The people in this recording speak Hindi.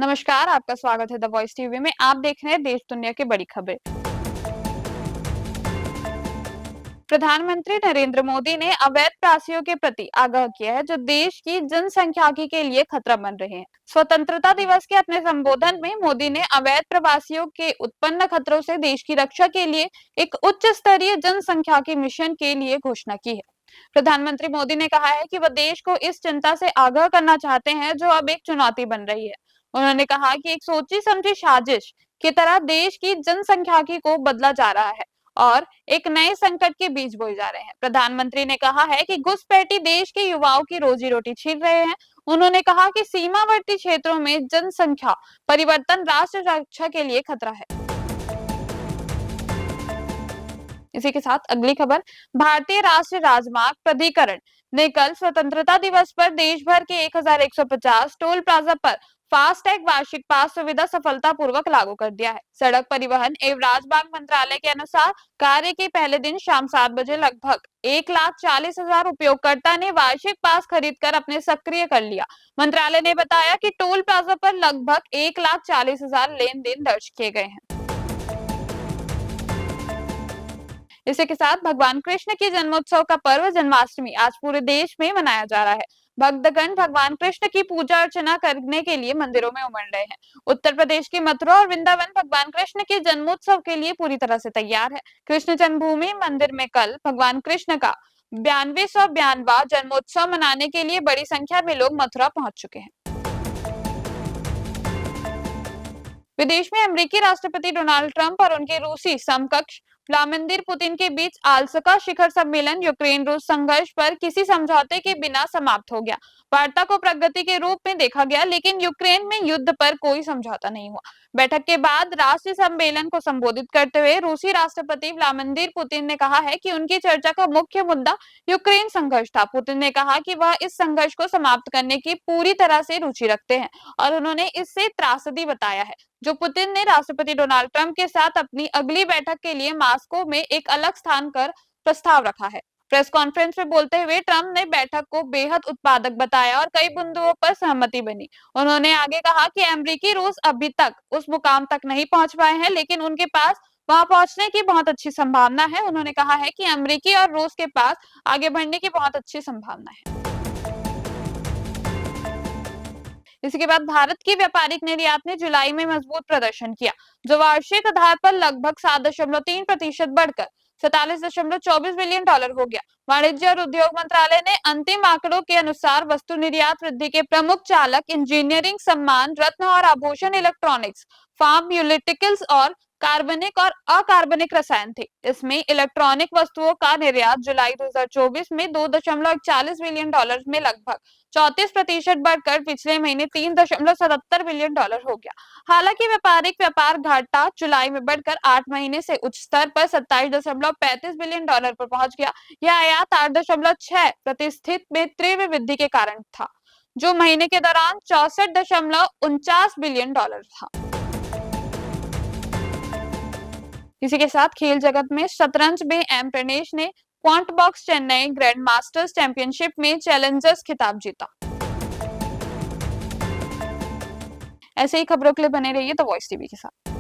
नमस्कार, आपका स्वागत है द वॉइस टीवी में। आप देख रहे हैं देश दुनिया की बड़ी खबरें। प्रधानमंत्री नरेंद्र मोदी ने अवैध प्रवासियों के प्रति आगाह किया है, जो देश की जनसंख्याकी के लिए खतरा बन रहे हैं। स्वतंत्रता दिवस के अपने संबोधन में मोदी ने अवैध प्रवासियों के उत्पन्न खतरों से देश की रक्षा के लिए एक उच्च स्तरीय जनसंख्याकी मिशन के लिए घोषणा की है। प्रधानमंत्री मोदी ने कहा है कि वह देश को इस चिंता से आगाह करना चाहते हैं, जो अब एक चुनौती बन रही है। उन्होंने कहा कि एक सोची समझी साजिश की तरह देश की जनसंख्याकी को बदला जा रहा है और एक नए संकट के बीज बोए जा रहे हैं। प्रधानमंत्री ने कहा है कि घुसपैठी देश के युवाओं की रोजी रोटी छीन रहे हैं। उन्होंने कहा कि सीमावर्ती क्षेत्रों में जनसंख्या परिवर्तन राष्ट्र रक्षा के लिए खतरा है। इसी के साथ अगली खबर, भारतीय राष्ट्रीय राजमार्ग प्राधिकरण ने कल स्वतंत्रता दिवस पर देश भर के 1150 टोल प्लाजा पर फास्टैग वार्षिक पास सुविधा सफलतापूर्वक लागू कर दिया है। सड़क परिवहन एवं राजमार्ग मंत्रालय के अनुसार कार्य के पहले दिन शाम 7 बजे लगभग 1,40,000 उपयोगकर्ता ने वार्षिक पास खरीदकर अपने सक्रिय कर लिया। मंत्रालय ने बताया कि टोल प्लाजा पर लगभग 1,40,000 लेन देन दर्ज किए गए हैं। इसी के साथ भगवान कृष्ण के जन्मोत्सव का पर्व जन्माष्टमी आज पूरे देश में मनाया जा रहा है। भक्तगण भगवान कृष्ण की पूजा अर्चना करने के लिए मंदिरों में उमड़ रहे हैं। उत्तर प्रदेश की मथुरा और वृंदावन भगवान कृष्ण के जन्मोत्सव के लिए पूरी तरह से तैयार है। कृष्ण जन्मभूमि मंदिर में कल भगवान कृष्ण का 9292वां जन्मोत्सव मनाने के लिए बड़ी संख्या में लोग मथुरा पहुंच चुके हैं। विदेश में अमेरिकी राष्ट्रपति डोनाल्ड ट्रंप और उनके रूसी समकक्ष व्लादिमीर पुतिन के बीच आल्स्का शिखर सम्मेलन यूक्रेन रूस संघर्ष पर किसी समझौते के बिना समाप्त हो गया। वार्ता को प्रगति के रूप में देखा गया, लेकिन यूक्रेन में युद्ध पर कोई समझौता नहीं हुआ। बैठक के बाद राष्ट्रीय सम्मेलन को संबोधित करते हुए रूसी राष्ट्रपति व्लादिमीर पुतिन ने कहा है कि उनकी चर्चा का मुख्य मुद्दा यूक्रेन संघर्ष था। पुतिन ने कहा कि वह इस संघर्ष को समाप्त करने की पूरी तरह से रुचि रखते हैं और उन्होंने इसे त्रासदी बताया है। जो पुतिन ने राष्ट्रपति डोनाल्ड ट्रंप के साथ अपनी अगली बैठक के लिए मॉस्को में एक अलग स्थान कर प्रस्ताव रखा है। प्रेस कॉन्फ्रेंस में बोलते हुए ट्रंप ने बैठक को बेहद उत्पादक बताया और कई बिंदुओं पर सहमति बनी। उन्होंने आगे कहा कि अमेरिकी रूस अभी तक उस मुकाम तक नहीं पहुंच पाए हैं, लेकिन उनके पास वहां पहुंचने की बहुत अच्छी संभावना है। उन्होंने कहा है कि अमेरिकी और रूस के पास आगे बढ़ने की बहुत अच्छी संभावना है। इसके बाद भारत की व्यापारिक निर्यात ने जुलाई में मजबूत प्रदर्शन किया, जो वार्षिक आधार पर लगभग 7.3% बढ़कर 47.24 बिलियन डॉलर हो गया। वाणिज्य और उद्योग मंत्रालय ने अंतिम आंकड़ों के अनुसार वस्तु निर्यात वृद्धि के प्रमुख चालक इंजीनियरिंग, सम्मान, रत्न और आभूषण, इलेक्ट्रॉनिक्स, फार्मास्यूटिकल्स और कार्बनिक और अकार्बनिक रसायन थे। इसमें इलेक्ट्रॉनिक वस्तुओं का निर्यात जुलाई 2024 में 2.41 बिलियन डॉलर में लगभग 34% बढ़कर पिछले महीने 3.77 बिलियन डॉलर हो गया। हालांकि व्यापारिक व्यापार घाटा जुलाई में बढ़कर 8 महीने से उच्च स्तर पर 27.35 बिलियन डॉलर पर पहुंच गया। यह आयात 8.6% में तीव्र वृद्धि के कारण था, जो महीने के दौरान 64.49 बिलियन डॉलर था। इसी के साथ खेल जगत में शतरंज में एम प्रणेश ने quant box Chennai grand masters championship में चैलेंजर्स खिताब जीता। ऐसे ही खबरों के लिए बने रहिए द वॉइस टीवी के साथ।